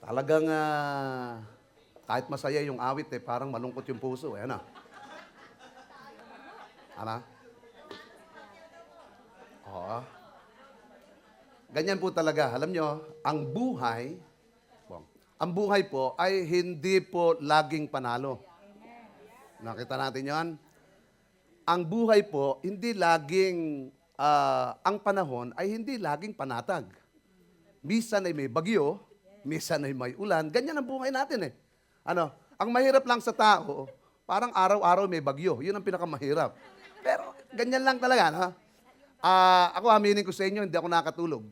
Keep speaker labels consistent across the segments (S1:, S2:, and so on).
S1: Talagang kahit masaya yung awit parang malungkot yung puso Ano? Ano? Oo. Ganyan po talaga. Alam nyo, ang buhay po ay hindi po laging panalo. Nakita natin yon. Ang buhay po, hindi laging, ang panahon ay hindi laging panatag. Minsan ay may bagyo, minsan ay may ulan. Ganyan ang buhay natin Ano? Ang mahirap lang sa tao, parang araw-araw may bagyo. Yun ang pinakamahirap. Pero ganyan lang talaga, no? Ako aminin ko sa inyo, hindi ako nakatulog.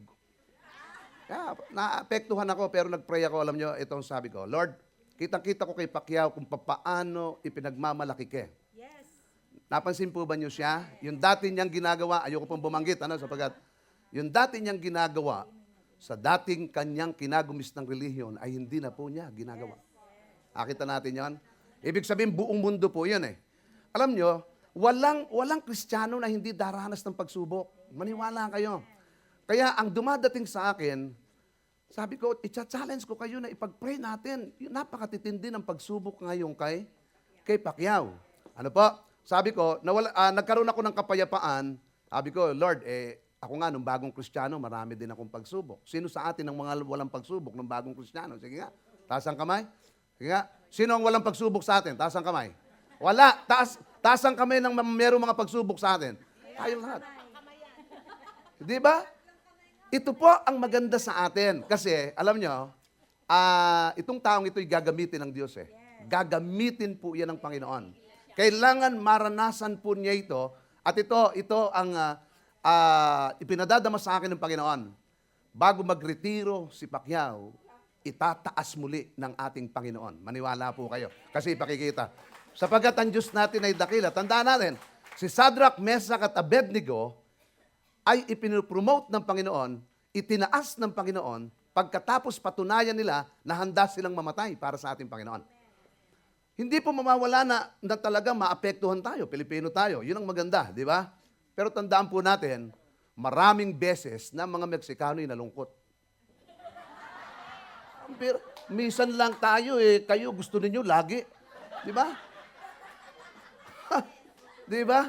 S1: Naapektuhan ako pero nag-pray ako. Alam nyo, itong sabi ko, Lord, kitang-kita ko kay Pacquiao kung paano ipinagmamalaki ka.
S2: Yes.
S1: Napansin po ba niyo siya? Yung dati niyang ginagawa, ayoko pong bumanggit, sapagkat yung dati niyang ginagawa sa dating kanyang kinagumis ng relihiyon ay hindi na po niya ginagawa. Nakita natin yon. Ibig sabihin, buong mundo po yan Alam nyo, walang Kristiyano na hindi daranas ng pagsubok. Maniwala kayo. Kaya ang dumadating sa akin, sabi ko, i-challenge ko kayo na ipag-pray natin. Napakatitindi ng pagsubok ngayon kay Pacquiao. Ano po? Sabi ko, nagkaroon ako ng kapayapaan. Sabi ko, Lord, ako nga, nung bagong Kristiyano, marami din akong pagsubok. Sino sa atin ang mga walang pagsubok nung bagong Kristiyano? Sige nga, taas ang kamay. Sige nga, sino ang walang pagsubok sa atin? Taas ang kamay. Wala. Taas ang kamay ng merong mga pagsubok sa atin. Tayong lahat. Di ba? Ito po ang maganda sa atin. Kasi, alam nyo, itong taong ito'y gagamitin ng Diyos Gagamitin po yan ng Panginoon. Kailangan maranasan po niya ito. At ito ang ipinadadama sa akin ng Panginoon. Bago magretiro si Pacquiao, itataas muli ng ating Panginoon. Maniwala po kayo. Kasi pakikita. Sapagkat ang Diyos natin ay dakila. Tandaan natin, si Shadrach, Meshach at Abednego ay ipinopromote ng Panginoon, itinaas ng Panginoon, pagkatapos patunayan nila na handa silang mamatay para sa ating Panginoon. Hindi po mamawala na talagang maapektuhan tayo, Pilipino tayo. Yun ang maganda, di ba? Pero tandaan po natin, maraming beses na mga Meksikano ay nalungkot. Pero, minsan lang tayo kayo gusto ninyo lagi. Di ba? Di ba?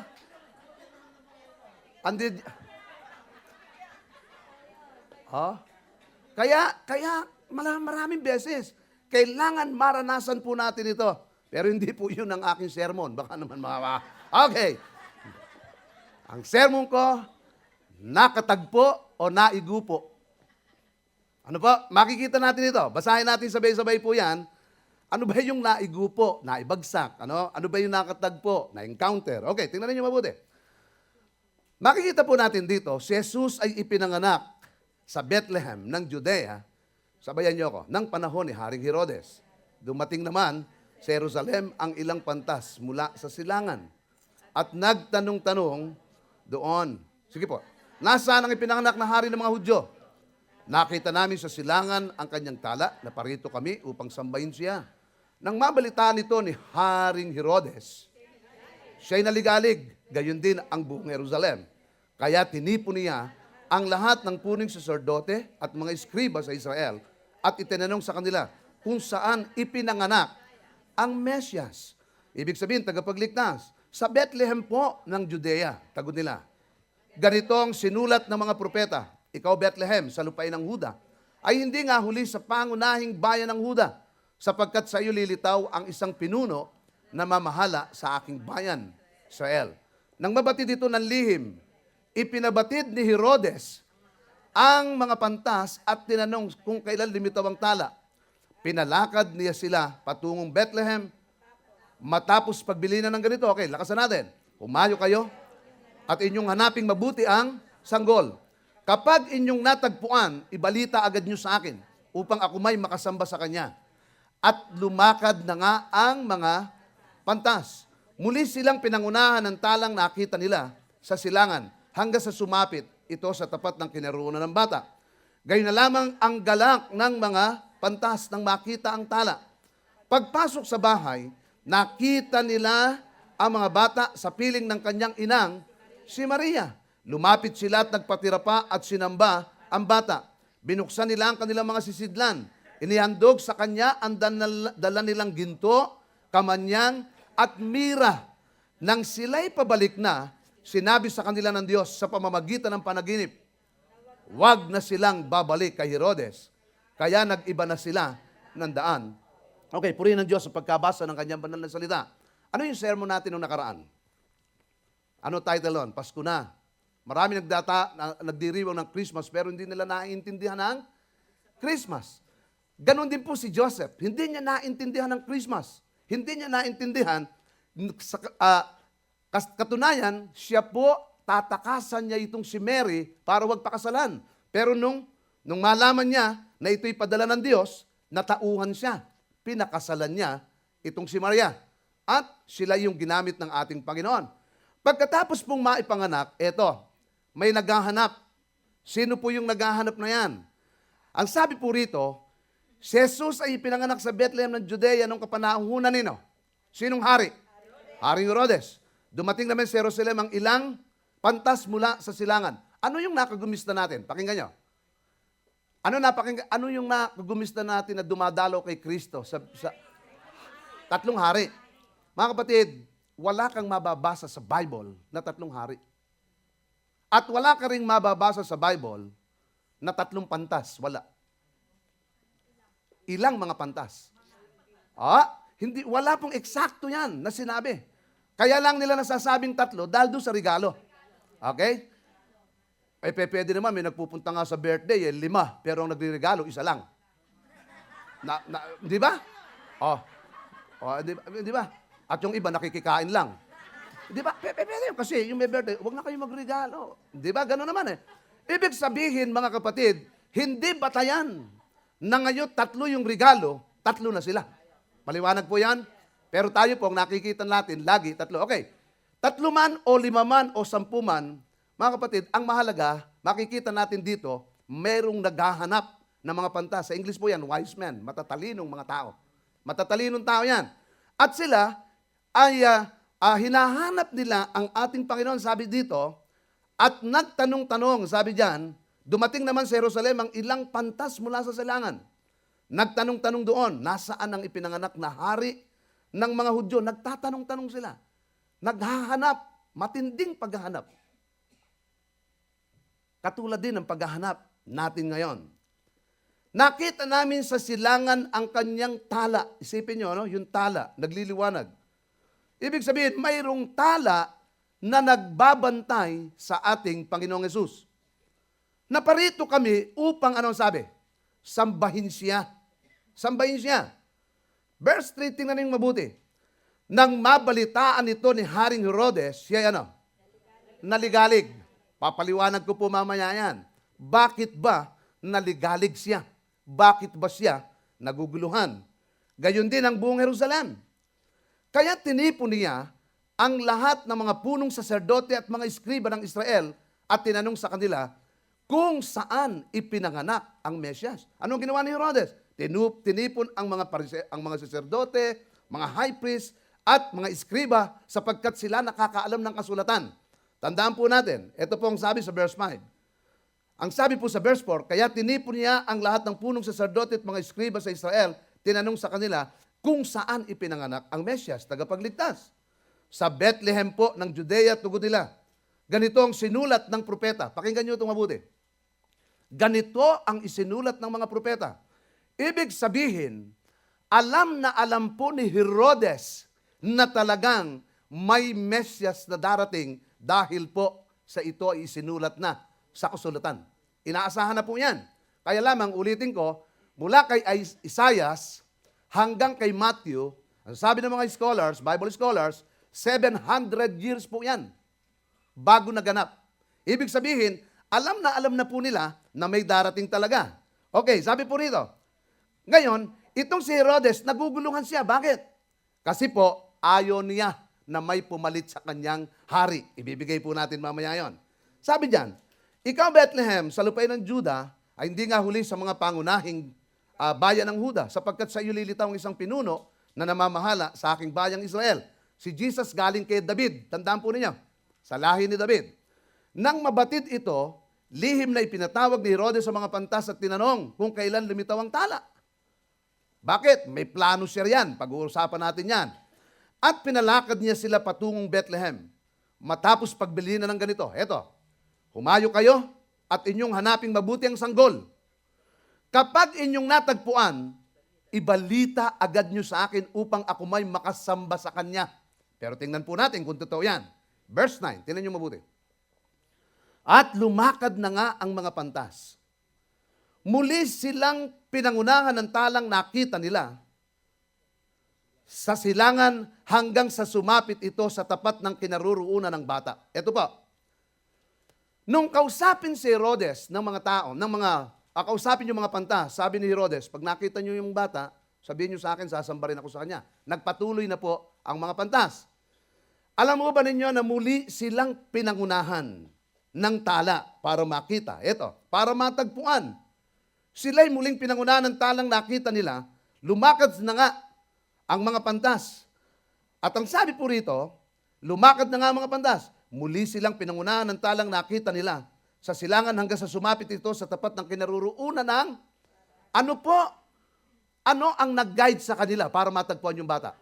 S1: Kaya maraming beses, kailangan maranasan po natin ito. Pero hindi po yun ang aking sermon. Baka naman Okay. Ang sermon ko, nakatagpo o naigupo. Ano po? Makikita natin ito. Basahin natin sabay-sabay po yan. Ano ba yung naigupo? Naibagsak. Ano ba yung nakatagpo? Na-encounter. Okay, tingnan niyo mabuti. Makikita po natin dito, si Jesus ay ipinanganak sa Bethlehem ng Judea, sabayan niyo ako, ng panahon ni Haring Herodes. Dumating naman sa Jerusalem ang ilang pantas mula sa silangan. At nagtanong-tanong doon. Sige po, nasaan ang ipinanganak na hari ng mga Hudyo? Nakita namin sa silangan ang kanyang tala na parito kami upang sambahin siya. Nang mabalitaan ito ni Haring Herodes, siya'y naligalig, gayon din ang buong Jerusalem. Kaya tinipon niya ang lahat ng puning saserdote at mga eskriba sa Israel at itinanong sa kanila kung saan ipinanganak ang Mesyas. Ibig sabihin, tagapagligtas. Sa Bethlehem po ng Judea, tagot nila. Ganito ang sinulat ng mga propeta. Ikaw, Bethlehem, sa lupain ng Huda, ay hindi nga huli sa pangunahing bayan ng Huda, sapagkat sa iyo lilitaw ang isang pinuno na mamahala sa aking bayan, Israel. Nang mabatid ito ng lihim, ipinabatid ni Herodes ang mga pantas at tinanong kung kailan limitaw ang tala. Pinalakad niya sila patungong Bethlehem. Matapos pagbili na ng ganito, okay, lakasan natin. Humayo kayo at inyong hanaping mabuti ang sanggol. Kapag inyong natagpuan, ibalita agad nyo sa akin upang ako may makasamba sa kanya. At lumakad na nga ang mga pantas. Muli silang pinangunahan ng talang nakita nila sa silangan hanggang sa sumapit ito sa tapat ng kinaroonan ng bata. Gayon na lamang ang galak ng mga pantas nang makita ang tala. Pagpasok sa bahay, nakita nila ang mga bata sa piling ng kanyang inang, si Maria. Lumapit sila at nagpatira pa at sinamba ang bata. Binuksan nila ang kanilang mga sisidlan. Inihandog sa kanya ang dala nilang ginto, kamanyang at mira. Nang sila'y pabalik na, sinabi sa kanila ng Diyos sa pamamagitan ng panaginip, huwag na silang babalik kay Herodes. Kaya nag-iba na sila ng daan. Okay, purihin ng Diyos sa pagkabasa ng kanyang banal na salita. Ano yung sermon natin nung nakaraan? Ano title nun? Pasko na. Marami nagdiriwang ng Christmas pero hindi nila naiintindihan ng Christmas. Ganon din po si Joseph. Hindi niya naintindihan ng Christmas. Hindi niya naintindihan. Katunayan, siya po, tatakasan niya itong si Mary para wag pakasalan. Pero nung malaman niya na ito'y padala ng Diyos, natauhan siya. Pinakasalan niya itong si Maria. At sila yung ginamit ng ating Panginoon. Pagkatapos pong maipanganak, eto, may naghahanap. Sino po yung naghahanap na yan? Ang sabi po rito, si Jesus ay pinanganak sa Bethlehem ng Judea nung kapanahunan nino. Sinong hari? Haring Herodes. Dumating naman sa Jerusalem ang ilang pantas mula sa silangan. Ano yung nakagumista natin? Pakinggan nyo. Ano yung nakagumista natin na dumadalaw kay Kristo sa tatlong hari? Mga kapatid, wala kang mababasa sa Bible na tatlong hari. At wala ka ring mababasa sa Bible na tatlong pantas. Wala. Ilang mga pantas? Wala pong eksakto yan na sinabi. Kaya lang nila nasasabing tatlo dahil doon sa regalo. Okay? Pwede naman, may nagpupunta nga sa birthday, 5, pero ang nagre-regalo, 1 lang. Di ba? Di ba? At yung iba, nakikikain lang. Di ba? Pwede yun. Kasi yung may birthday, huwag na kayo magregalo. Di ba? Gano'n naman eh. Ibig sabihin, mga kapatid, hindi batayan na ngayon 3 yung regalo, 3 na sila. Maliwanag po yan? Pero tayo po, ang nakikita natin, lagi 3. Okay. 3 man o 5 man o 10 man, mga kapatid, ang mahalaga, makikita natin dito, merong naghahanap ng mga pantas. Sa English po yan, wise men, matatalinong mga tao. Matatalinong tao yan. At sila ay hinahanap nila ang ating Panginoon, sabi dito, at nagtanong-tanong, sabi diyan, dumating naman sa Jerusalem ang ilang pantas mula sa silangan. Nagtanong-tanong doon, nasaan ang ipinanganak na hari ng mga Hudyo? Nagtatanong-tanong sila. Naghahanap, matinding paghahanap. Katulad din ng paghahanap natin ngayon. Nakita namin sa silangan ang kanyang tala. Isipin nyo, no? Yung tala, nagliliwanag. Ibig sabihin, mayroong tala na nagbabantay sa ating Panginoong Hesus. Naparito kami upang, anong sabi? Sambahin siya. Sambahin siya. Verse 3, tingnan niyong mabuti. Nang mabalitaan ito ni Haring Herodes, siya naligalig. Papaliwanag ko po mamaya yan. Bakit ba naligalig siya? Bakit ba siya naguguluhan? Gayon din ang buong Jerusalem. Kaya tinipon niya ang lahat ng mga punong saserdote at mga iskriba ng Israel at tinanong sa kanila kung saan ipinanganak ang Mesyas. Anong ginawa ni Herodes? Tinipon ang mga saserdote, mga high priest, at mga iskriba sapagkat sila nakakaalam ng kasulatan. Tandaan po natin, ito po ang sabi sa verse 5. Ang sabi po sa verse 4, kaya tinipon niya ang lahat ng punong saserdote at mga iskriba sa Israel, tinanong sa kanila kung saan ipinanganak ang Mesyas, tagapagligtas. Sa Bethlehem po ng Judea, tugod nila. Ganito ang sinulat ng propeta. Pakinggan niyo itong mabuti. Ganito ang isinulat ng mga propeta. Ibig sabihin, alam na alam po ni Herodes na talagang may Mesyas na darating dahil po sa ito ay isinulat na sa kasulatan. Inaasahan na po yan. Kaya lamang, ulitin ko, mula kay Isaias hanggang kay Matthew, ang sabi ng mga scholars, Bible scholars, 700 years po yan bago naganap. Ibig sabihin, alam na po nila na may darating talaga. Okay, sabi po rito. Ngayon, itong si Herodes, naguguluhan siya. Bakit? Kasi po, ayaw niya na may pumalit sa kanyang hari. Ibibigay po natin mamaya yon. Sabi diyan, ikaw Bethlehem, sa lupain ng Juda, ay hindi nga huli sa mga pangunahing bayan ng Huda, sapagkat sa iyo lilitaw ang isang pinuno na namamahala sa aking bayang Israel. Si Jesus galing kay David. Tandaan po ninyo, sa lahi ni David. Nang mabatid ito, lihim na ipinatawag ni Herodes sa mga pantas at tinanong kung kailan lumitaw ang tala. Bakit? May plano siya yan. Pag-uusapan natin yan. At pinalakad niya sila patungong Bethlehem. Matapos pagbili na ng ganito, eto, humayo kayo at inyong hanaping mabuti ang sanggol. Kapag inyong natagpuan, ibalita agad nyo sa akin upang ako may makasamba sa kanya. Pero tingnan po natin kung totoo yan. Verse 9, tingnan nyo mabuti. At lumakad na nga ang mga pantas. Muli silang pinangunahan ng talang nakita nila sa silangan hanggang sa sumapit ito sa tapat ng kinaroroonan ng bata. Ito po. Nung kausapin si Herodes ng mga tao, kausapin yung mga pantas, sabi ni Herodes, pag nakita nyo yung bata, sabihin nyo sa akin, sasambarin ako sa kanya. Nagpatuloy na po ang mga pantas. Alam mo ba ninyo na muli silang pinangunahan ng tala para makita? Ito, para matagpuan. Sila'y muling pinangunahan ng talang nakita nila, lumakad na nga ang mga pantas. At ang sabi po rito, lumakad na nga ang mga pantas. Muli silang pinangunahan ng talang nakita nila sa silangan hanggang sa sumapit ito sa tapat ng kinaroroonan ng ano po? Ano ang nag-guide sa kanila para matagpuan yung bata?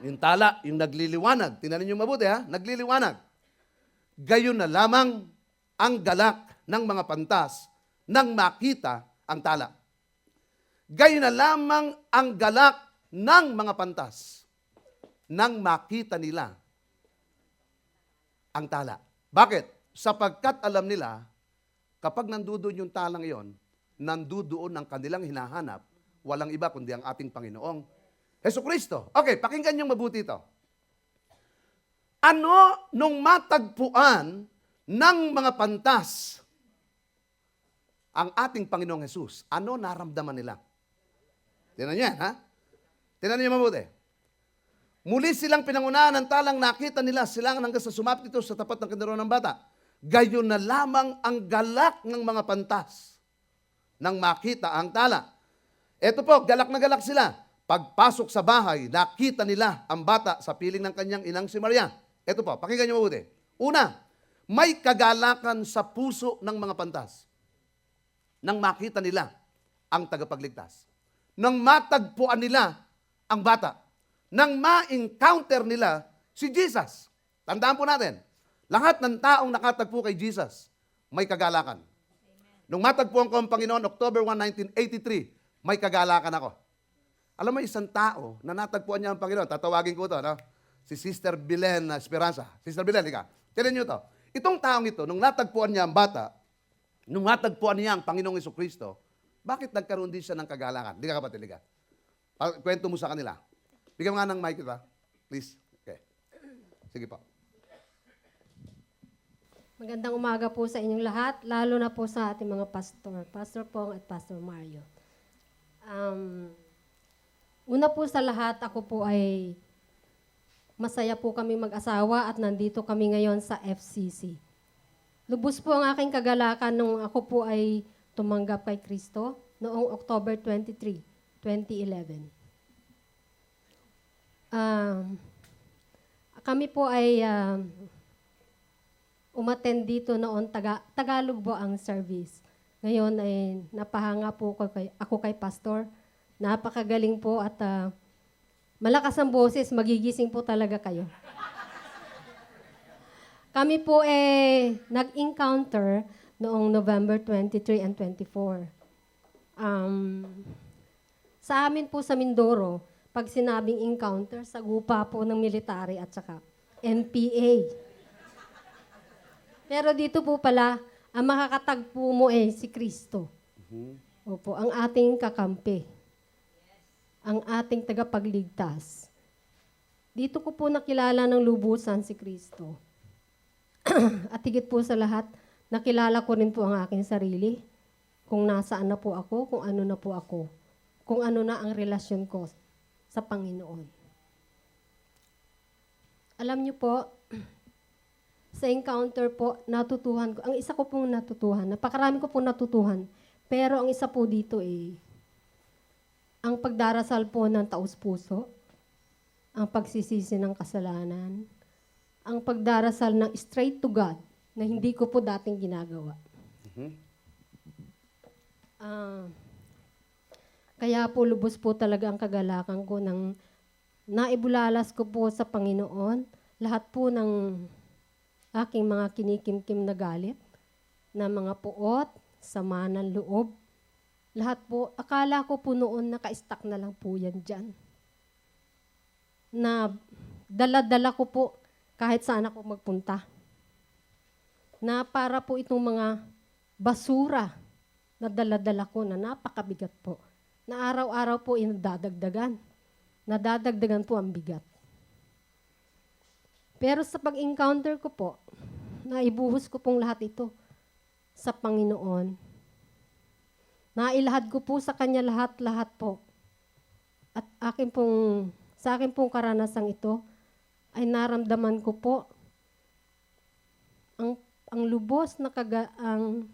S1: Yung tala, yung nagliliwanag. Tingnan niyo mabuti ha, nagliliwanag. Gayon na lamang ang galak ng mga pantas nang makita ang tala. Gayon na lamang ang galak ng mga pantas nang makita nila ang tala. Bakit? Sapagkat alam nila, kapag nandoon yung talang iyon, nandoon ang kanilang hinahanap, walang iba kundi ang ating Panginoong Hesukristo. Okay, pakinggan niyong mabuti ito. Ano nung matagpuan ng mga pantas ang ating Panginoong Hesus? Ano naramdaman nila? Tingnan niyo yan, ha? Tingnan niyo mabuti. Muli silang pinangunahan ng talang nakita nila silang hanggang sa sumapit ito sa tapat ng kinaroroonan ng bata. Gayon na lamang ang galak ng mga pantas nang makita ang tala. Ito po, galak na galak sila. Pagpasok sa bahay, nakita nila ang bata sa piling ng kanyang inang si Maria. Ito po, pakinggan niyo mabuti. Una, may kagalakan sa puso ng mga pantas nang makita nila ang tagapagligtas. Nang matagpuan nila ang bata. Nang ma-encounter nila si Jesus. Tandaan po natin, lahat ng taong nakatagpo kay Jesus, may kagalakan. Nung matagpuan ko ang Panginoon, October 1, 1983, may kagalakan ako. Alam mo, isang tao na natagpuan niya ang Panginoon, tatawagin ko ito, no? Si Sister Belen Esperanza. Sister Belen, ika. Tinan niyo ito. Itong taong ito, nung natagpuan niya ang bata, nung natagpuan niya ang Panginoong Hesukristo, bakit nagkaroon din siya ng kagalakan? Di ka kapatid, di ka? Kwento mo sa kanila. Bigyan mo nga ng mic, ito, please. Okay. Sige po.
S2: Magandang umaga po sa inyong lahat, lalo na po sa ating mga pastor, Pastor Pong at Pastor Mario. Una po sa lahat, ako po ay masaya po kami mag-asawa at nandito kami ngayon sa FCC. Lubos po ang aking kagalakan nung ako po ay tumanggap kay Kristo noong October 23, 2011. Kami po ay umattend dito noon, Tagalog po ang service. Ngayon ay napahanga po ako kay Pastor. Napakagaling po at malakas ang boses, magigising po talaga kayo. Kami po nag-encounter noong November 23 and 24. Sa amin po sa Mindoro, pag sinabing encounter, sagupa po ng military at saka NPA. Pero dito po pala, ang makakatagpo mo si Kristo. Opo, ang ating kakampi. Ang ating tagapagligtas. Dito ko po nakilala ng lubusan si Kristo. At higit po sa lahat, nakilala ko rin po ang aking sarili. Kung nasaan na po ako, kung ano na po ako. Kung ano na ang relasyon ko sa Panginoon. Alam niyo po, sa encounter po, natutuhan ko. Ang isa ko pong natutuhan, napakarami ko pong natutuhan. Pero ang isa po dito ang pagdarasal po ng taos-puso, ang pagsisisi ng kasalanan, ang pagdarasal ng straight to God na hindi ko po dating ginagawa. Kaya po lubos po talaga ang kagalakan ko ng naibulalas ko po sa Panginoon lahat po ng aking mga kinikimkim na galit, na mga puot, sama ng loob. Lahat po, akala ko po noon naka-stack na lang po yan dyan. Na dala-dala ko po kahit saan ako magpunta. Na para po itong mga basura na dala-dala ko na napakabigat po. Na araw-araw po inadadagdagan. Nadadagdagan po ang bigat. Pero sa pag-encounter ko po, naibuhos ko pong lahat ito sa Panginoon. Nailahad ko po sa Kanya lahat-lahat po. At sa akin pong karanasang ito, ay naramdaman ko po ang lubos na ang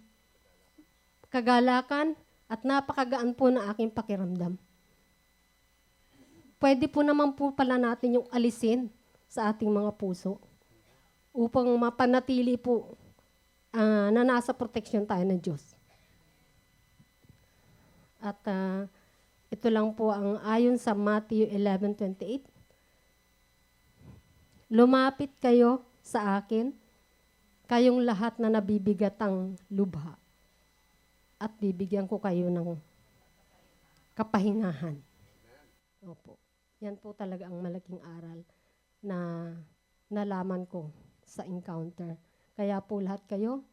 S2: kagalakan at napakagaan po na aking pakiramdam. Pwede po naman po pala natin yung alisin sa ating mga puso upang mapanatili po na nasa proteksyon tayo ng Diyos. At ito lang po ang ayon sa Matthew 11:28. Lumapit kayo sa akin, kayong lahat na nabibigatang lubha, at bibigyan ko kayo ng kapahingahan. Opo. Yan po talaga ang malaking aral na nalaman ko sa encounter. Kaya po lahat kayo,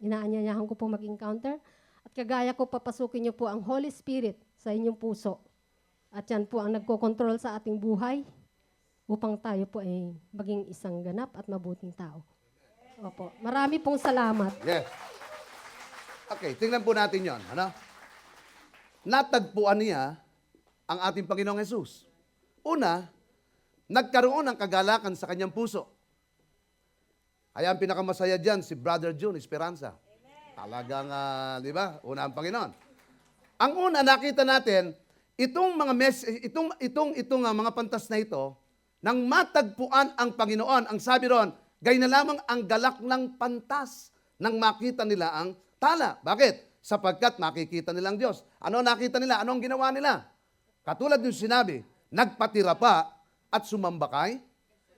S2: inaanyayahan ko po mag-encounter. At kagaya ko, papasukin niyo po ang Holy Spirit sa inyong puso. At yan po ang nagkokontrol sa ating buhay upang tayo po ay maging isang ganap at mabuting tao. Opo. Marami pong salamat.
S1: Yes. Okay, tingnan po natin yon. Ano? Natagpuan niya ang ating Panginoong Hesus. Una, nagkaroon ng kagalakan sa kanyang puso. Kaya ang pinakamasaya dyan, si Brother June Esperanza. Talagang, di ba, una ang Panginoon. Ang una, nakita natin, itong mga mga pantas na ito, nang matagpuan ang Panginoon, ang sabi ron, gay na lamang ang galak ng pantas nang makita nila ang tala. Bakit? Sapagkat nakikita nilang Diyos. Ano nakita nila? Ano ang ginawa nila? Katulad yung sinabi, nagpatira pa at sumamba kay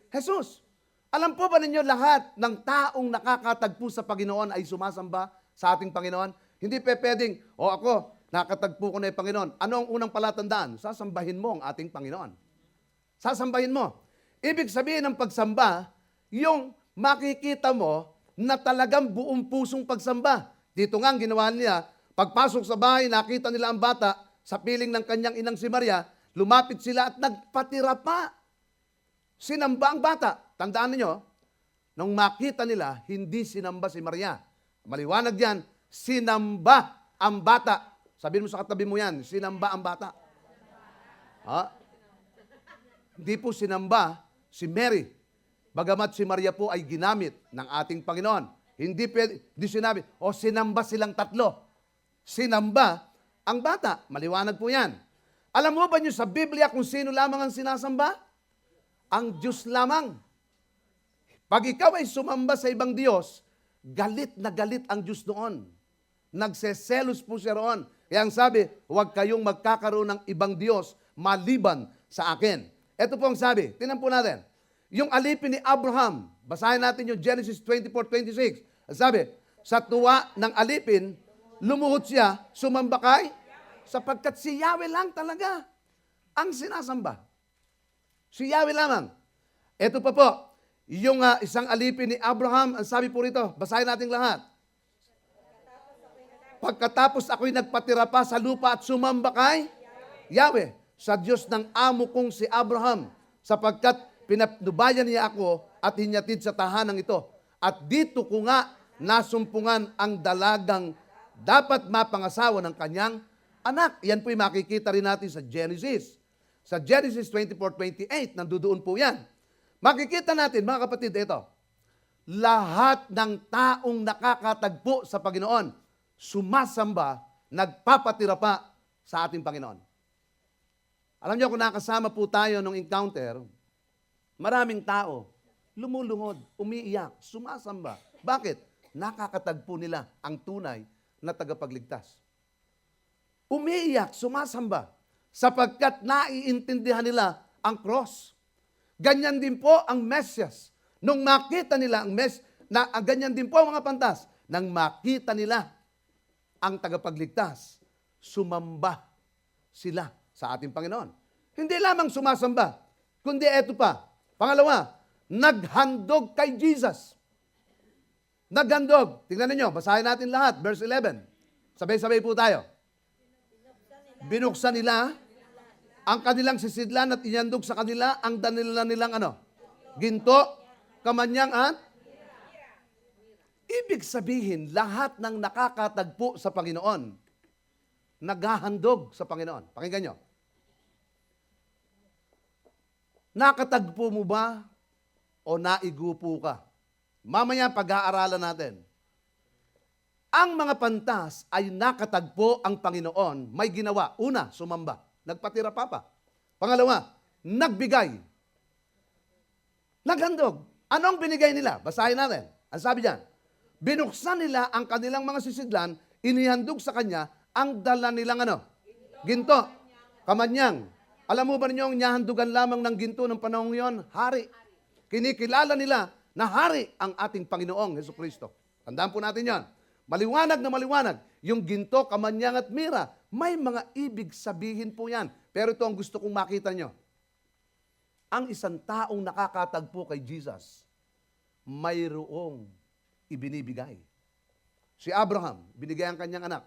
S1: Jesus. Alam po ba ninyo lahat ng taong nakakatagpo sa Panginoon ay sumasamba sa ating Panginoon? Hindi pwedeng, ako, nakatagpo ko na yung Panginoon. Ano ang unang palatandaan? Sasambahin mo ang ating Panginoon. Sasambahin mo. Ibig sabihin ng pagsamba, yung makikita mo na talagang buong pusong pagsamba. Dito nga ang ginawa niya, pagpasok sa bahay, nakita nila ang bata sa piling ng kanyang inang si Maria, lumapit sila at nagpatira pa. Sinamba ang bata. Tandaan niyo, nung makita nila, hindi sinamba si Maria. Maliwanag yan, sinamba ang bata. Sabihin mo sa katabi mo yan, sinamba ang bata. Ha? Hindi po sinamba si Mary. Bagamat si Maria po ay ginamit ng ating Panginoon. Hindi sinabi, sinamba silang tatlo. Sinamba ang bata. Maliwanag po yan. Alam mo ba niyo sa Biblia kung sino lamang ang sinasamba? Ang Diyos lamang. Pag ikaw ay sumamba sa ibang Diyos, galit na galit ang Diyos noon. Nagseselos po siya roon. Kaya ang sabi, huwag kayong magkakaroon ng ibang Diyos maliban sa akin. Ito po ang sabi, tingnan po natin. Yung alipin ni Abraham, basahin natin yung Genesis 24:26. Ang sabi, sa tuwa ng alipin, lumuhod siya, sumamba kay, sapagkat si Yahweh lang talaga ang sinasamba. Si Yahweh lamang. Ito pa po, yung isang alipin ni Abraham, ang sabi po rito, basahin natin lahat. Pagkatapos ako'y nagpatira pa sa lupa at sumamba kay Yahweh, sa Diyos ng amo kong si Abraham, sapagkat pinapnubayan niya ako at hinyatid sa tahanang ito. At dito ko nga nasumpungan ang dalagang dapat mapangasawa ng kanyang anak. Yan po'y makikita rin natin sa Genesis. Sa Genesis 24:28, nandoon po yan. Makikita natin, mga kapatid, ito. Lahat ng taong nakakatagpo sa Panginoon, sumasamba, nagpapatira pa sa ating Panginoon. Alam niyo, kung nakasama po tayo nung encounter, maraming tao, lumuluhod, umiiyak, sumasamba. Bakit? Nakakatagpo nila ang tunay na tagapagligtas. umiiyak, sumasamba, sapagkat naiintindihan nila ang cross. Ganyan din po ang Mesyas. Nung makita nila ang ganyan din po ang mga pantas. Nang makita nila ang tagapagligtas, sumamba sila sa ating Panginoon. Hindi lamang sumasamba, kundi eto pa. Pangalawa, naghandog kay Jesus. Naghandog. Tingnan niyo, basahin natin lahat. Verse 11. Sabay-sabay po tayo. Binuksan nila ang kanilang sisidlan at inyandog sa kanila ang danila nilang ano? Ginto, kamanyang at ibig sabihin, lahat ng nakakatagpo sa Panginoon, naghahandog sa Panginoon. Pakinggan nyo. Nakatagpo mo ba o naigupo ka? Mamaya pag-aaralan natin. Ang mga pantas ay nakatagpo ang Panginoon, may ginawa. Una, sumamba. Nagpatira papa. Pangalawa, nagbigay. Naghandog. Anong binigay nila? Basahin natin. Ang sabi diyan, binuksan nila ang kanilang mga sisidlan, inihandog sa kanya ang dala nilang ano? Ginto. Kamanyang. Alam mo ba ninyo, niyahandugan lamang ng ginto ng panahon yon? Hari. Kinikilala nila na hari ang ating Panginoong Hesukristo. Tandaan po natin yan. Maliwanag na maliwanag. Yung ginto, kamanyang at mira, may mga ibig sabihin po yan. Pero ito ang gusto kong makita nyo. Ang isang taong nakakatagpo kay Jesus, mayroong ibinibigay. Si Abraham, binigay ang kanyang anak.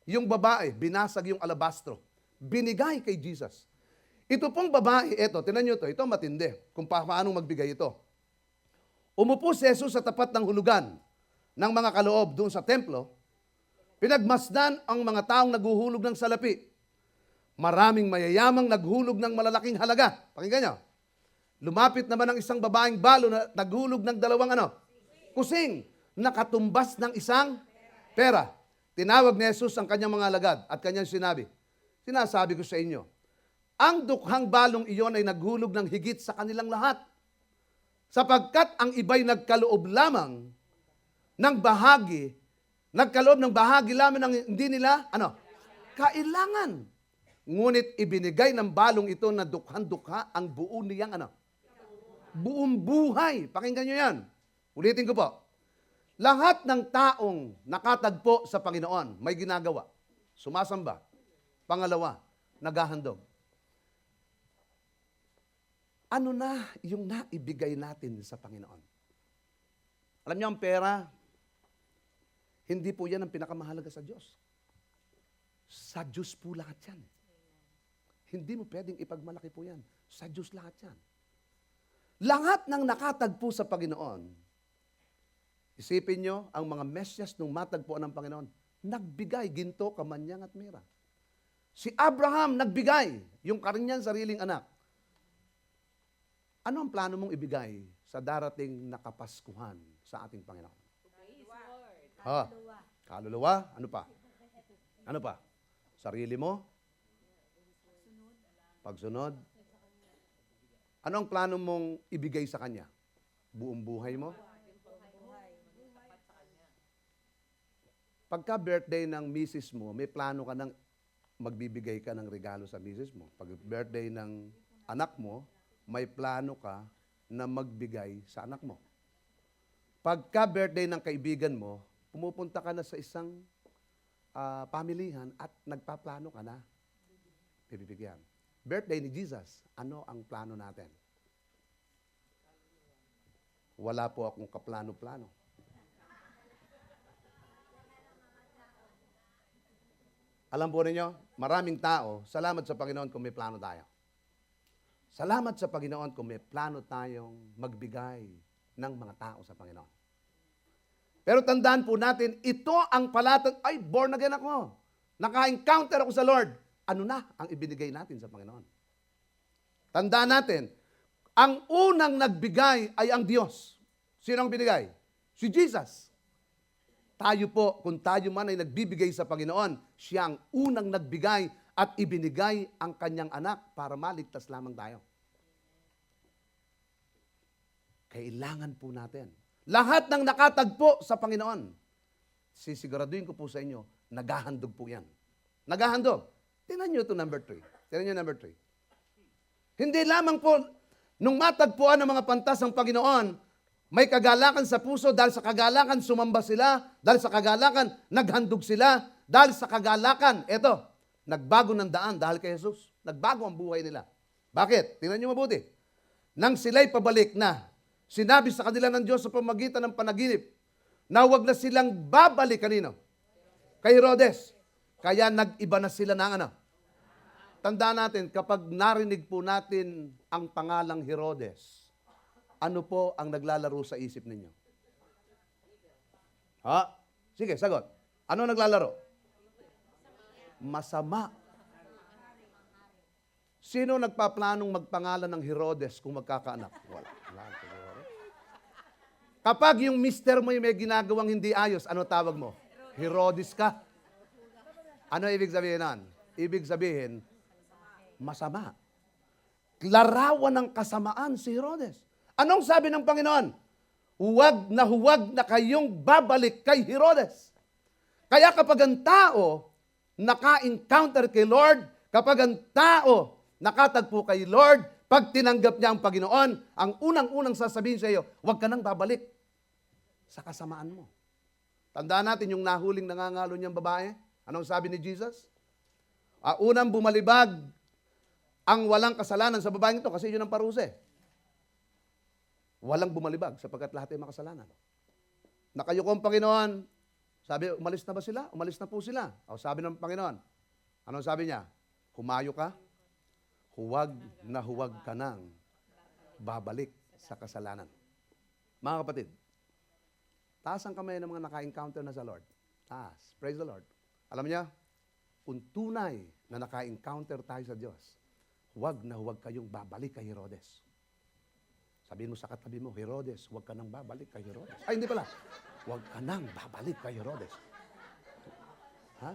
S1: Yung babae, binasag yung alabastro. Binigay kay Jesus. Ito pong babae, tinan nyo ito matindi. Kung paano magbigay ito. Umupo si Jesus sa tapat ng hulugan ng mga kaloob doon sa templo. Pinagmasdan ang mga taong naghuhulog ng salapi. Maraming mayayamang naghulog ng malalaking halaga. Pakinggan nyo. Lumapit naman ang isang babaeng balo na naghulog ng dalawang kusing, nakatumbas ng isang pera. Tinawag ni Jesus ang kanyang mga alagad at kanyang sinasabi ko sa inyo, ang dukhang balong iyon ay naghulog ng higit sa kanilang lahat. Sapagkat ang iba'y nagkaloob lamang ng bahagi, nagkaloob ng bahagi lamang ng hindi nila, kailangan. Ngunit ibinigay ng balong ito na dukhan-dukha ang buo niyang buong buhay. Pakinggan nyo yan. Ulitin ko po. Lahat ng taong nakatagpo sa Panginoon, may ginagawa. Sumasamba. Pangalawa, naghahandog. Ano na yung naibigay natin sa Panginoon? Alam niyo ang pera, hindi po yan ang pinakamahalaga sa Diyos. Sa Diyos po lahat yan. Hindi mo pwedeng ipagmalaki po yan. Sa Diyos lahat yan. Lahat ng nakatagpo sa Panginoon, isipin nyo, ang mga Mesyas nung matagpuan ng Panginoon, nagbigay, ginto, kamanyang at mira. Si Abraham nagbigay, yung kanyang sariling anak. Ano ang plano mong ibigay sa darating na Kapaskuhan sa ating Panginoon? Kaluluwa. Ano pa? Ano pa? Sarili mo? Pagsunod? Ano ang plano mong ibigay sa Kanya? Buong buhay mo? Pagka birthday ng misis mo, may plano ka ng magbibigay ka ng regalo sa misis mo. Pag birthday ng anak mo, may plano ka na magbigay sa anak mo. Pagka birthday ng kaibigan mo, pumupunta ka na sa isang pamilihan at nagpaplano ka na. Bibigyan. Birthday ni Jesus, ano ang plano natin? Wala po akong kaplano-plano. Alam po ninyo, maraming tao, salamat sa Panginoon kung may plano tayo. Salamat sa Panginoon kung may plano tayong magbigay ng mga tao sa Panginoon. Pero tandaan po natin, ito ang palatag, ay, born again ako. Naka-encounter ako sa Lord. Ano na ang ibinigay natin sa Panginoon? Tandaan natin, ang unang nagbigay ay ang Diyos. Sino ang binigay? Si Jesus. Tayo po, kung tayo man ay nagbibigay sa Panginoon, siya ang unang nagbigay at ibinigay ang kanyang anak para maligtas lamang tayo. Kailangan po natin. Lahat ng nakatagpo sa Panginoon, sisiguraduhin ko po sa inyo, naghahandog po yan. naghahandog. Tingnan nyo ito number 3. Tingnan nyo number 3. Hindi lamang po, nung matagpuan ng mga pantas ng Panginoon, may kagalakan sa puso, dahil sa kagalakan sumamba sila, dahil sa kagalakan naghandog sila, dahil sa kagalakan, eto, nagbago ng daan dahil kay Jesus. Nagbago ang buhay nila. Bakit? Tingnan nyo mabuti. Nang sila'y pabalik na, sinabi sa kanila ng Diyos sa pamagitan ng panaginip, na huwag na silang babalik kanino? Kay Herodes. Kaya nag-iba na sila ng ano? Tandaan natin, kapag narinig po natin ang pangalang Herodes, ano po ang naglalaro sa isip ninyo? Ha? Sige, sagot. Ano naglalaro? Masama. Sino nagpaplanong magpangalan ng Herodes kung magkakaanak? Wala. Wala siguro. Kapag yung mister mo yung may ginagawang hindi ayos, ano tawag mo? Herodes ka. Ano ibig sabihin nun? Ibig sabihin, masama. Larawan ng kasamaan si Herodes. Anong sabi ng Panginoon? Huwag na kayong babalik kay Herodes. Kaya kapag ang tao naka-encounter kay Lord, kapag ang tao nakatagpo kay Lord, pag tinanggap niya ang Panginoon, ang unang-unang sasabihin sa iyo, huwag ka nang babalik sa kasamaan mo. Tandaan natin yung nahuling nangangalo niyang babae. Anong sabi ni Jesus? Unang bumalibag ang walang kasalanan sa babaeng ito kasi yun ang paruse. Walang bumalibag sapagkat lahat ay makasalanan. Nakayuko ang Panginoon. Sabi, umalis na ba sila? Umalis na po sila. O sabi ng Panginoon, anong sabi niya? Humayo ka, huwag ka nang babalik sa kasalanan. Mga kapatid, taas ang kamay ng mga naka-encounter na sa Lord. Taas. Praise the Lord. Alam niya, kung tunay na naka-encounter tayo sa Diyos, huwag kayong babalik kay Herodes. Sabihin mo sa katabi mo, Herodes, huwag ka nang babalik kay Herodes. Ay, hindi pala. Huwag ka nang babalik kay Herodes. Ha?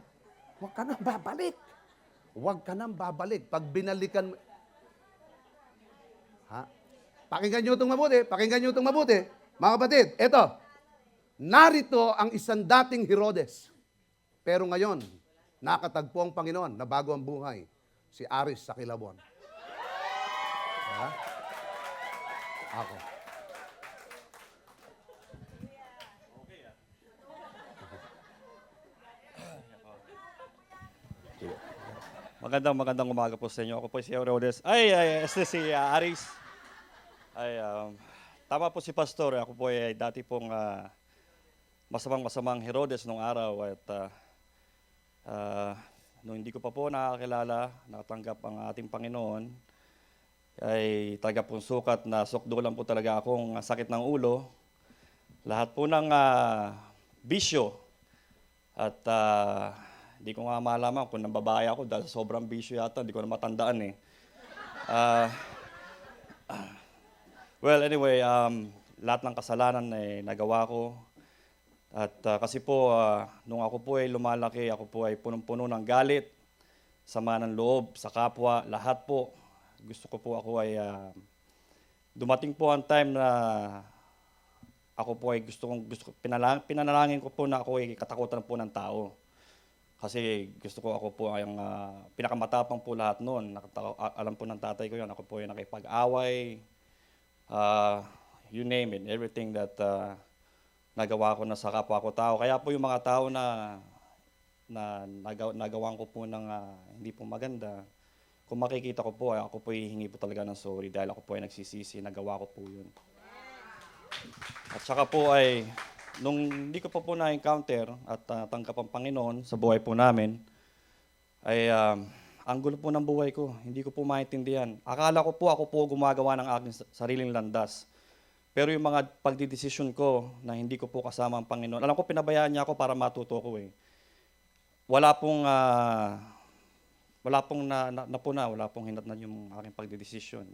S1: Huwag ka nang babalik. Huwag ka nang babalik. Pag binalikan mo... Ha? Pakinggan nyo itong mabuti. Mga kapatid, eto. Narito ang isang dating Herodes. Pero ngayon, nakatagpo ang Panginoon na bago ang buhay. Si Aris sa Kilabon. Ha? Ako.
S3: Magandang umaga po sa inyo. Ako po si Herodes. Si Aris. Tama po si Pastor. Ako po ay dati pong masamang Herodes nung araw. At nung hindi ko pa po nakakilala, nakatanggap ang ating Panginoon, ay taga pong sukat na sukdulan po talaga akong sakit ng ulo. Lahat po ng bisyo. At hindi ko nga malaman kung nababae ako dahil sobrang bisyo yata, hindi ko na matandaan eh. Well, anyway, lahat ng kasalanan ay nagawa ko. At kasi po, nung ako po ay lumalaki, ako po ay punong-puno ng galit, sama ng loob, sa kapwa, lahat po. Gusto ko po ako ay, dumating po ang time na ako po ay pinanalangin ko po na ako ay katakutan po ng tao. Kasi gusto ko ako po ay pinakamatapang po lahat noon. Alam po ng tatay ko yun, ako po ay nakipag-away, you name it, everything that nagawa ko na sa kapwa ko tao. Kaya po yung mga tao na nagawa ko po ng hindi po maganda, kung makikita ko po, ako po hihingi po talaga ng sorry dahil ako po ay nagsisisi, nagawa ko po yun. At saka po ay, nung hindi ko po na-encounter at tanggap ang Panginoon sa buhay po namin, ay ang gulo po ng buhay ko, hindi ko po maintindihan. Akala ko po ako po gumagawa ng aking sariling landas. Pero yung mga pagdidesisyon ko na hindi ko po kasama ang Panginoon, alam ko pinabayaan niya ako para matuto ko eh. Wala pong hinatnan yung aking pagdidesisyon.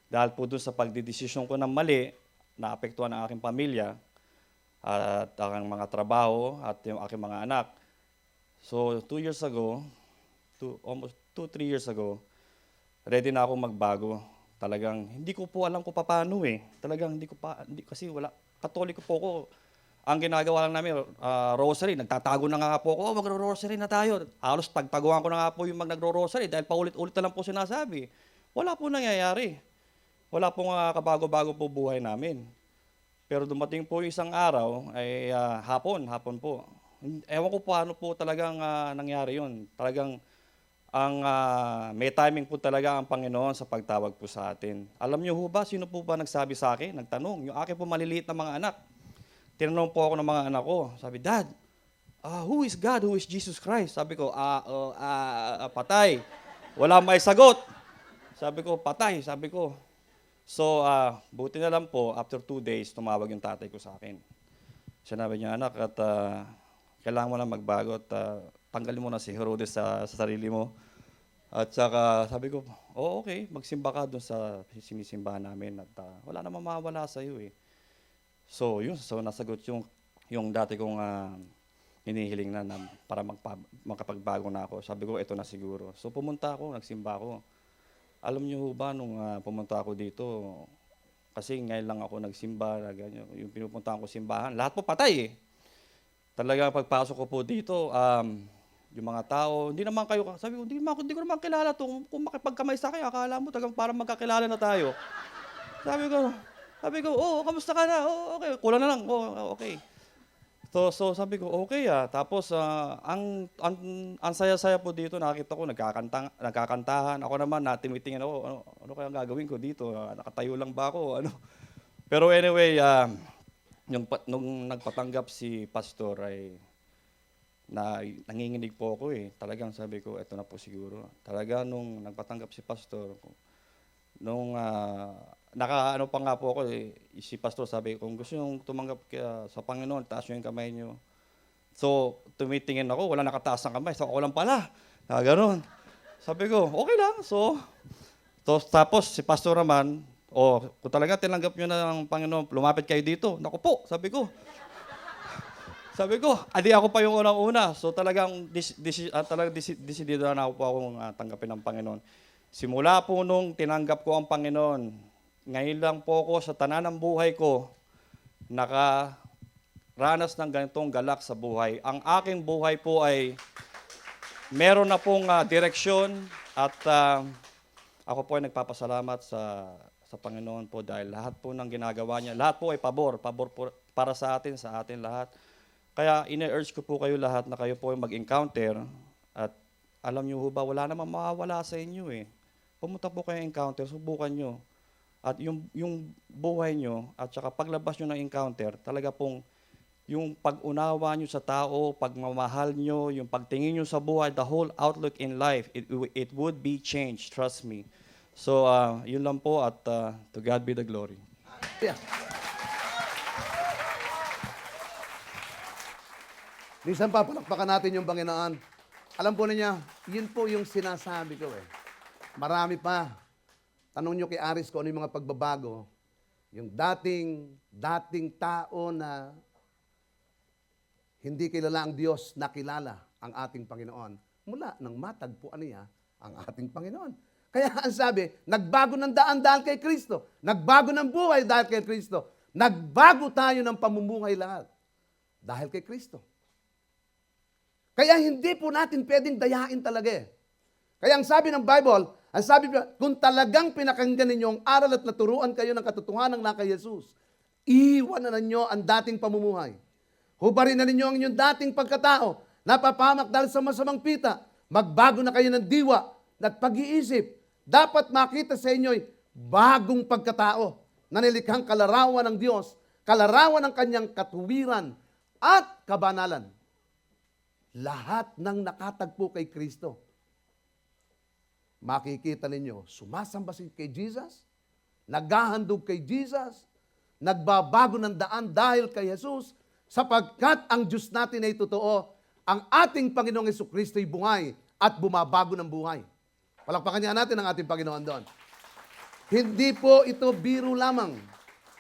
S3: Dahil po doon sa pagdidesisyon ko ng mali, naapektuhan ang aking pamilya, at aking mga trabaho, at yung aking mga anak. So, almost 2-3 years ago, ready na ako magbago. Talagang, hindi ko po alam kung paano eh. Talagang kasi Katoliko po ako. ang ginagawa lang namin, rosary, nagtatago na nga po ako, magro-rosary na tayo. Halos tagtaguan ko na nga po yung nagro-rosary dahil paulit-ulit na lang po sinasabi. Wala po nangyayari. Wala pong kabago-bago po buhay namin. Pero dumating po yung isang araw, ay hapon po. Ewan ko paano po talagang nangyari yun. Talagang may timing po talaga ang Panginoon sa pagtawag po sa atin. Alam niyo ho ba, sino po ba nagsabi sa akin? Nagtanong, yung akin po maliliit na mga anak. Tinanong po ako ng mga anak ko. Sabi, Dad, who is God? Who is Jesus Christ? Sabi ko, patay. Wala may sagot. Sabi ko, patay. Sabi ko. So, buti na lang po, after 2 days, tumawag yung tatay ko sa akin. Sinabi niya, anak, at kailangan mo na magbago at tanggalin mo na si Herodes sa sarili mo. At saka sabi ko, okay, magsimba ka doon sa sinisimbahan namin at wala namang mawawala sa iyo eh. So, nasagot yung dati kong hinihiling na para makapagbago na ako. Sabi ko, ito na siguro. So, pumunta ako, nagsimba ako. Alam niyo ba, nung pumunta ako dito, kasi ngayon lang ako nagsimba, ganyan, yung pinupuntahan ko simbahan, lahat po patay eh. Talaga pagpasok ko po dito, yung mga tao, hindi naman kayo, sabi ko, hindi ko naman kilala to. Kung makipagkamay sa akin, akala mo talagang parang magkakilala na tayo. Sabi ko, kamusta ka na? Okay, kulang na lang. Okay. So sabi ko, okay Tapos, ang saya-saya po dito, nakita ko, nagkakantahan. Ako naman, tinitingin ako, ano kaya gagawin ko dito? Nakatayo lang ba ako? Ano? Pero anyway, nung nagpatanggap si pastor ay nanginginig po ako eh. Talagang sabi ko, eto na po siguro. Talaga nung nagpatanggap si pastor, nung nakaano pa nga po ako eh, si pastor sabi, kung gusto nyo tumanggap sa Panginoon, taas nyo yung kamay nyo. So, tumitingin ako, wala nakataas ng kamay. So, ako lang pala. Ganon. Sabi ko, okay lang. So, tapos si pastor naman, kung talaga tinanggap nyo na ng Panginoon, lumapit kayo dito. Naku po, sabi ko. Adi ako pa yung unang-una. So, talagang desidido na ako po akong tanggapin ng Panginoon. Simula po nung tinanggap ko ang Panginoon, ngayon lang po ako sa tanan ng buhay ko nakaranas ng ganitong galak sa buhay. Ang aking buhay po ay meron na pong direksyon at ako po ay nagpapasalamat sa Panginoon po dahil lahat po ng ginagawa niya, lahat po ay pabor po para sa atin lahat. Kaya ine-urge ko po kayo lahat na kayo po ay mag-encounter at alam niyo ba, wala namang mawawala sa inyo eh. Pumunta po kayo encounter, subukan nyo. At yung buhay nyo, at saka paglabas nyo ng encounter, talaga pong yung pag-unawa nyo sa tao, pagmamahal nyo, yung pagtingin nyo sa buhay, the whole outlook in life, it would be changed, trust me. So, yun lang po at to God be the glory.
S1: Yeah. Minsan pa, palakpakan natin yung Panginoon. Alam po ninyo, yun po yung sinasabi ko eh. Marami pa. Tanong nyo kay Aris kung ano yung mga pagbabago. Yung dating tao na hindi kilala ang Diyos, nakilala ang ating Panginoon. Mula nang matagpuan niya ang ating Panginoon. Kaya ang sabi, nagbago ng daan dahil kay Kristo. Nagbago ng buhay dahil kay Kristo. Nagbago tayo ng pamumuhay lahat dahil kay Kristo. Kaya hindi po natin pwedeng dayain talaga eh. Kaya ang sabi ng Bible, kung talagang pinakinggan ninyo ang aral at naturuan kayo ng katotohanan na kay Jesus, iwanan na ninyo ang dating pamumuhay. Hubarin na ninyo ang inyong dating pagkatao, napapamak dahil sa masamang pita. Magbago na kayo ng diwa at pag-iisip. Dapat makita sa inyo'y bagong pagkatao na nilikhang kalarawan ng Diyos, kalarawan ng kanyang katuwiran at kabanalan. Lahat ng nakatagpo kay Kristo. Makikita ninyo, sumasamba kay Jesus, naghahandog kay Jesus, nagbabago ng daan dahil kay Jesus, sapagkat ang Diyos natin ay totoo, ang ating Panginoong Jesucristo ay buhay at bumabago ng buhay. Palakpakan niya natin ang ating Panginoon doon. Hindi po ito biro lamang.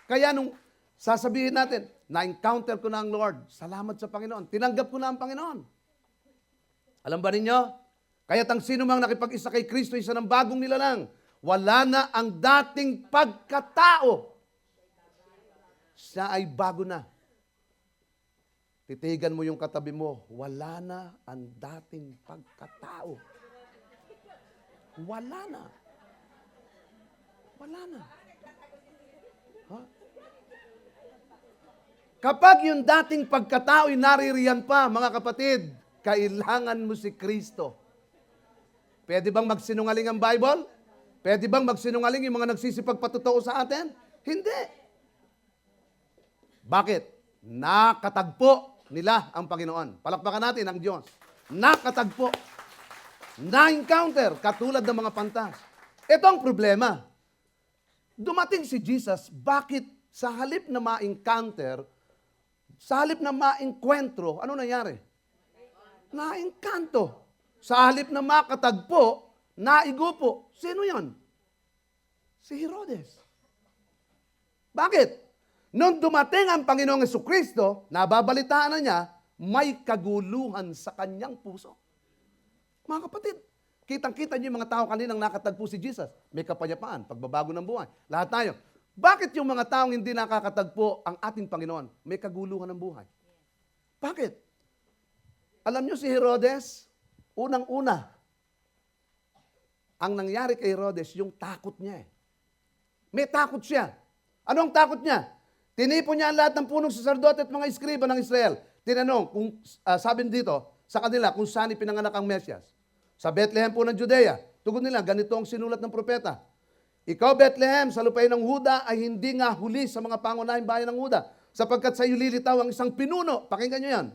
S1: Kaya nung sasabihin natin, na-encounter ko na ang Lord, salamat sa Panginoon, tinanggap ko na ang Panginoon. Alam ba ninyo? Kaya't ang sino mang nakipag-isa kay Kristo, isa ng bagong nilalang. Wala na ang dating pagkatao. Siya ay bago na. Titigan mo yung katabi mo, wala na ang dating pagkatao. Wala na. Wala na. Ha? Kapag yung dating pagkatao'y naririyan pa, mga kapatid, kailangan mo si Kristo. Pwede bang magsinungaling ang Bible? Pwede bang magsinungaling yung mga nagsisipagpatotoo sa atin? Hindi. Bakit? Nakatagpo nila ang Panginoon. Palakpakan natin ang Diyos. Nakatagpo. Na-encounter, katulad ng mga pantas. Ito ang problema. Dumating si Jesus, bakit sa halip na ma-encounter, sa halip na ma-enkwentro, ano nangyari? Na-engkanto. Sa halip na makatagpo, naigupo. Sino yon? Si Herodes. Bakit? Nung dumating ang Panginoong Jesucristo, nababalitaan na niya, may kaguluhan sa kanyang puso. Mga kapatid, kitang-kita niyo yung mga tao kaninang nakatagpo si Jesus. May kapayapaan, pagbabago ng buhay. Lahat tayo. Bakit yung mga taong hindi nakakatagpo ang ating Panginoon? May kaguluhan ng buhay. Bakit? Alam niyo si Herodes, unang-una, ang nangyari kay Herodes, yung takot niya. May takot siya. Ano ang takot niya? Tinipon niya ang lahat ng punong saserdote at mga iskriba ng Israel. Tinanong, kung sabi dito, sa kanila, kung saan ipinanganak ang Mesyas. Sa Bethlehem po ng Judea. Tugon nila, ganito ang sinulat ng propeta. Ikaw, Bethlehem, sa lupain ng Huda, ay hindi nga huli sa mga pangunahing bayan ng Huda, sapagkat sa iyo lilitaw ang isang pinuno. Pakinggan niyo yan.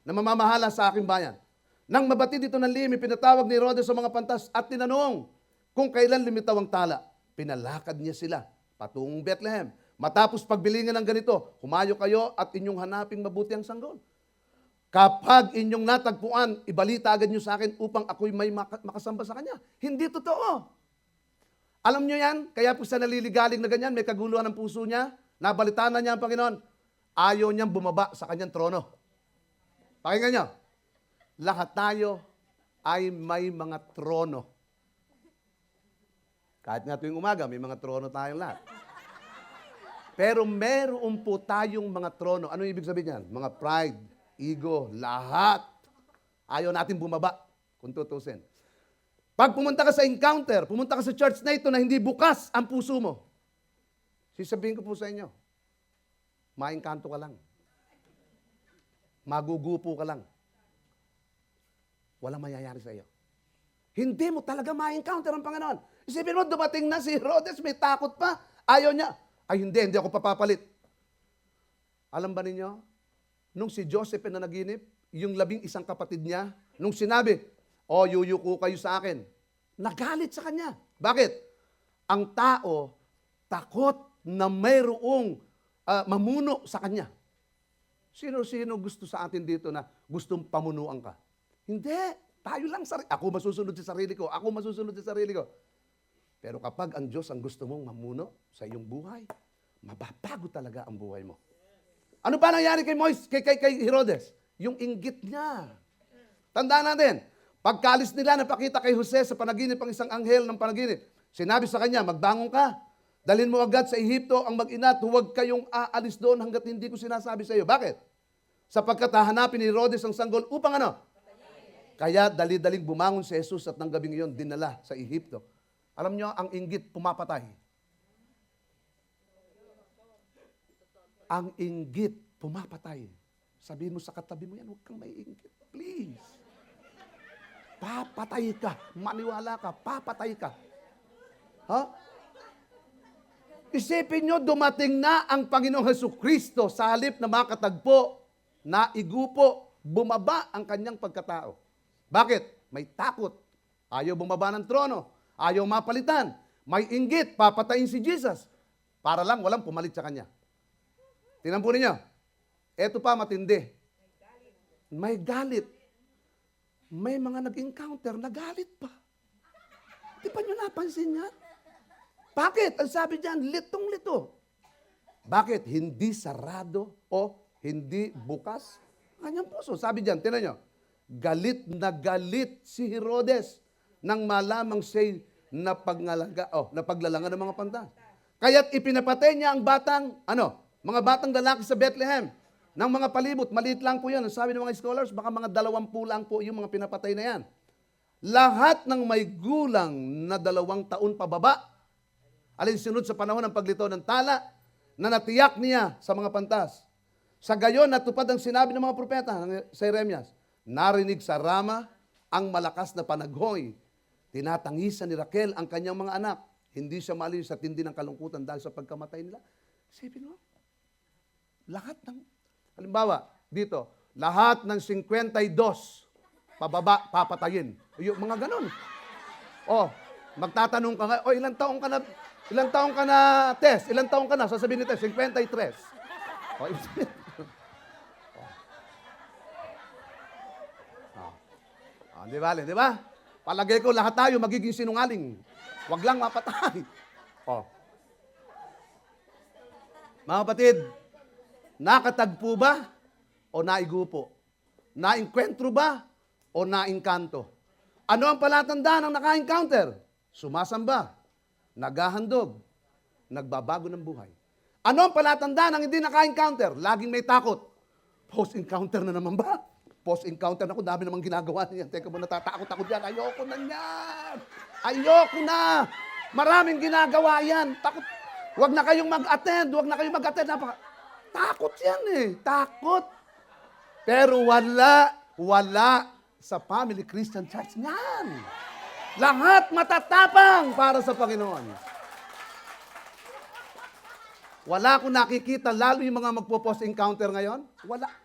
S1: Na mamamahala sa aking bayan. Nang mabatid dito ng limi, pinatawag ni Herodes sa mga pantas at tinanong kung kailan lumitaw ang tala. Pinalakad niya sila patungong Bethlehem. Matapos pagbilingan ng ganito, humayo kayo at inyong hanaping mabuti ang sanggol. Kapag inyong natagpuan, ibalita agad nyo sa akin upang ako'y may makasamba sa kanya. Hindi totoo. Alam nyo yan? Kaya po sa naliligaling na ganyan, may kaguluhan ng puso niya, nabalitaan na niya ang Panginoon, ayaw niyang bumaba sa kanyang trono. Pakinggan nyo, lahat tayo ay may mga trono. Kahit nga tuwing umaga, may mga trono tayong lahat. Pero meron po tayong mga trono. Ano ibig sabihin yan? Mga pride, ego, lahat. Ayaw natin bumaba, kung tutusin. Pag pumunta ka sa encounter, pumunta ka sa church na ito na hindi bukas ang puso mo, sisabihin ko po sa inyo, maengkanto ka lang. Magugupo ka lang. Walang mayayari sa iyo. Hindi mo talaga ma-encounter ang Panginoon. Isipin mo, dumating na si Herodes, may takot pa. Ayaw niya. Ay hindi ako papapalit. Alam ba ninyo, nung si Joseph na naginip, yung 11 kapatid niya, nung sinabi, yuyuko kayo sa akin, nagalit sa kanya. Bakit? Ang tao, takot na mayroong mamuno sa kanya. Sino-sino gusto sa atin dito na gustong pamunuan ka? Hindi. Tayo lang. Ako masusunod sa sarili ko. Ako masusunod sa sarili ko. Pero kapag ang Diyos ang gusto mong mamuno sa iyong buhay, mababago talaga ang buhay mo. Ano ba nangyari kay Herodes? Yung inggit niya. Tandaan natin, pagkalis nila, napakita kay Jose sa panaginip ang isang anghel ng panaginip. Sinabi sa kanya, magbangon ka. Dalhin mo agad sa Ehipto ang mag-ina at huwag kayong aalis doon hanggat hindi ko sinasabi sa iyo. Bakit? Sapagkat hahanapin ni Herodes ang sanggol upang ano? Kaya dali-daling bumangon si Jesus at ng gabing iyon dinala sa Ehipto. Alam nyo, ang inggit pumapatay. Ang inggit pumapatay. Sabihin mo sa katabi mo yan, huwag kang may inggit. Please. Papatay ka. Maniwala ka. Papatay ka. Ha? Isipin nyo, dumating na ang Panginoong Jesucristo sa halip na makatagpo, naigupo, bumaba ang kanyang pagkatao. Bakit? May takot. Ayaw bumaba ng trono. Ayaw mapalitan. May inggit. Papatayin si Jesus. Para lang walang pumalit sa kanya. Tingnan po ninyo. Ito pa matindi. May galit. May mga nag-encounter, nagalit pa. Di pa nyo napansin yan? Bakit? Ang sabi diyan, litong-lito. Bakit? Hindi sarado o hindi bukas kanyang puso. Sabi diyan, tingnan nyo, galit na galit si Herodes nang malamang siya'y napaglalangan ng mga pantas. Kaya't ipinapatay niya ang batang, mga batang lalaki sa Bethlehem. ng mga palibot. Maliit lang po yan. Ang sabi ng mga scholars, baka mga 20 lang po yung mga pinapatay na yan. Lahat ng may gulang na 2 taon pababa, alinsunod sa panahon ng paglitaw ng tala, na natiyak niya sa mga pantas. Sa gayon, natupad ang sinabi ng mga propeta sa Jeremias, narinig sa Rama ang malakas na panaghoy. Tinatangisan ni Raquel ang kanyang mga anak. Hindi siya malinis sa tindi ng kalungkutan dahil sa pagkamatay nila. Isipin mo, lahat ng, halimbawa, dito, lahat ng 52 pababa, papatayin. Yung mga ganun. O, magtatanong ka nga, o ilang taong ka na, Tess? Ilang taong ka na? Sasabihin ni Tess, 53. O, ibig sabihin. Di ba? Di ba? Palagay ko lahat tayo magiging sinungaling. Huwag lang mapatay. Mga kapatid, nakatagpo ba o naigupo? Nainkwentro ba o nainkanto? Ano ang palatandaan ng naka-encounter? Sumasamba, naghahandog, nagbabago ng buhay. Ano ang palatandaan ng hindi naka-encounter? Laging may takot. Post-encounter na naman ba? Post-encounter na ako, dami namang ginagawa niyan. Teka mo, natatakot ako dyan. Ayoko na yan. Ayoko na. Maraming ginagawa yan. Takot. Huwag na kayong mag-attend. Huwag na kayong mag-attend. Takot yan eh. Takot. Pero wala sa Family Christian Church niyan. Lahat matatapang para sa Panginoon. Wala akong nakikita, lalo yung mga magpo-post-encounter ngayon. Wala.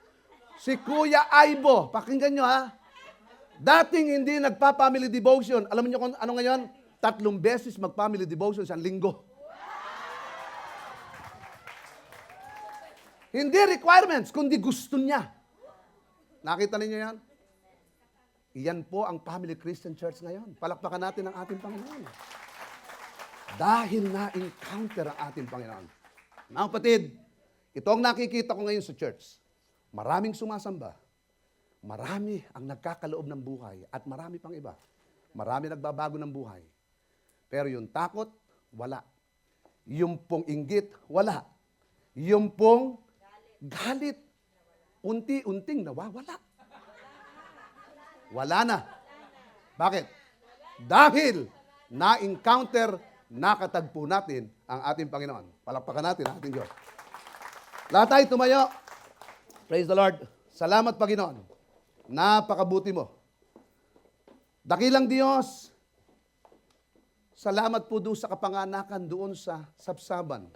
S1: Si Kuya Aibo, pakinggan nyo ha. Dating hindi nagpa-family devotion. Alam niyo kung ano ngayon? 3 beses mag-family devotion sa linggo. Hindi requirements, kundi gusto niya. Nakita ninyo yan? Iyan po ang Family Christian Church ngayon. Palakpakan natin ang ating Panginoon. Dahil na-encounter ang ating Panginoon. Mga kapatid, ito ang nakikita ko ngayon sa church. Maraming sumasamba. Marami ang nagkakaloob ng buhay at marami pang iba. Marami nagbabago ng buhay. Pero yung takot, wala. Yung pong inggit, wala. Yung pong galit, unti-unting nawawala. Wala na. Bakit? Dahil na-encounter, nakatagpo natin ang ating Panginoon. Palakpakan natin ang ating Diyos. Lahat tayo tumayo. Praise the Lord. Salamat, Panginoon. Napakabuti mo. Dakilang Diyos, salamat po doon sa kapanganakan doon sa Sabsaban.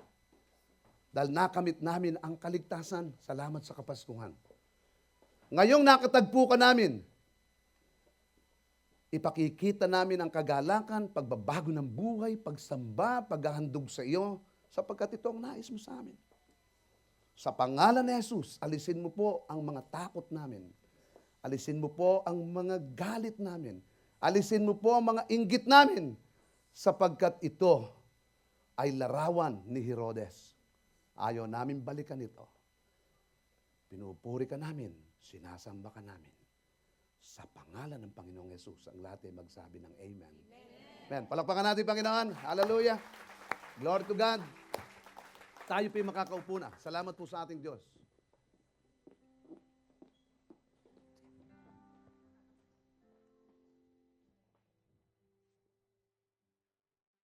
S1: Dahil nakamit namin ang kaligtasan. Salamat sa Kapaskuhan. Ngayong nakatagpo ka namin, ipakikita namin ang kagalakan, pagbabago ng buhay, pagsamba, paghahandog sa iyo, sapagkat ito ang nais mo sa amin. Sa pangalan ni Jesus, alisin mo po ang mga takot namin. Alisin mo po ang mga galit namin. Alisin mo po ang mga inggit namin, sapagkat ito ay larawan ni Herodes. Ayaw namin balikan ito. Pinupuri ka namin, sinasamba ka namin. Sa pangalan ng Panginoong Jesus, ang lahat ay magsabi ng Amen. Amen. Palakpakan natin, Panginoon. Hallelujah. Glory to God. Tayo po'y makakaupo na. Salamat po sa ating Diyos.